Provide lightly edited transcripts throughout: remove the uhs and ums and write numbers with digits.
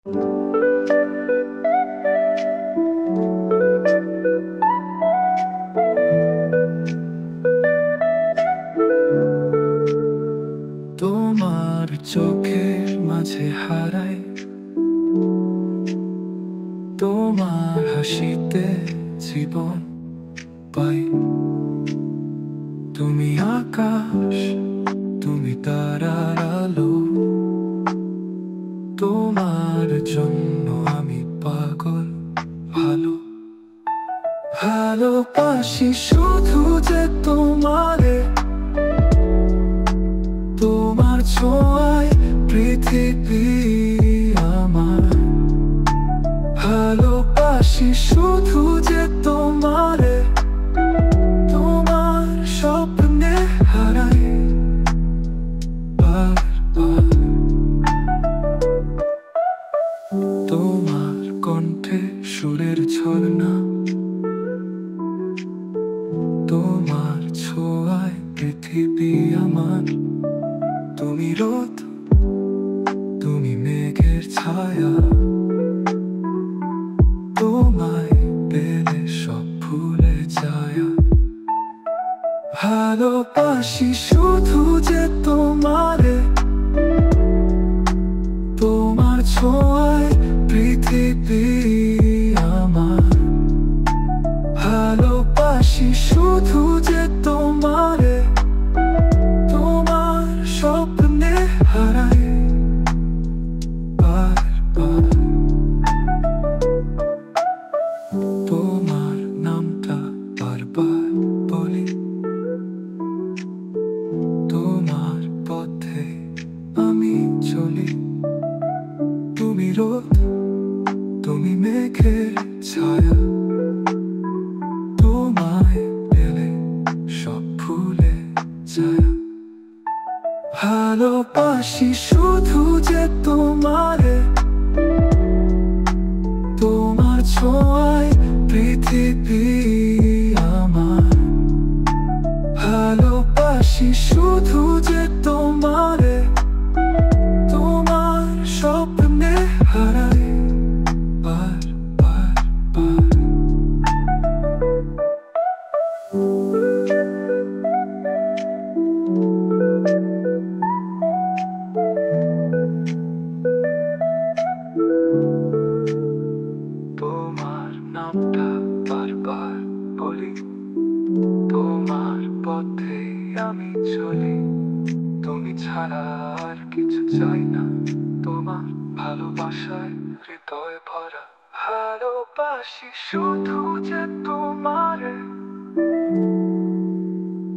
তোমার চোখের মাঝে হারাই, তোমার হাসিতে জীবন পাই। তুমি আকাশ, তুমি তারার আলো, তোমার জন্য আমি পাগল। ভালো ভালোবাসি শুধু যে তোমারে, তোমার ছোঁয়ায় পৃথিবী আমার। ভালোবাসি শুধু যে তোমারে, তোমার স্বপ্নে হারাই বারবার। তোমার কণ্ঠে সুরের ঝর্ণা, তোমার ছোঁয়ায় পৃথিবী আমার। তুমি রোদ, তুমি মেঘের ছায়া, তোমায় পেলে সব ভুলে যায়। ভালোবাসি শুধু যে তোমারে, তোমার ছোঁয়ায় পৃথিবী আমার। ভালোবাসি শুধু যে তোমারে, তোমার স্বপ্নে হারাই বারবার। তোমার নামটা বারবার বলি, তোমার পথে আমি চলি। তুমি রোদ, তুমি মেঘের ছায়া, তোমায় পেলে সব ভুলে যায়। ভালোবাসি শুধু যে তোমারে, তোমার ছোঁয়ায় পৃথিবী আমার। ভালোবাসি শুধু যে তোমারে, তোমার স্বপ্নে হারাই বারবার। তোমার নামটা বারবার বলি, তোমার পথে আমি চলি। তুমি ছাড়া আর কিছু চাই না, তোমার ভালোবাসায় হৃদয় ভরা। ভালোবাসি শুধু যে তোমারে,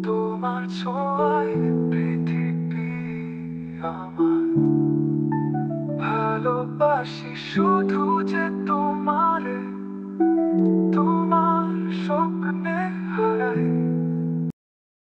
তোমার ছোঁয়ায় পৃথিবী আমার। ভালোবাসি শুধু যে তোমার।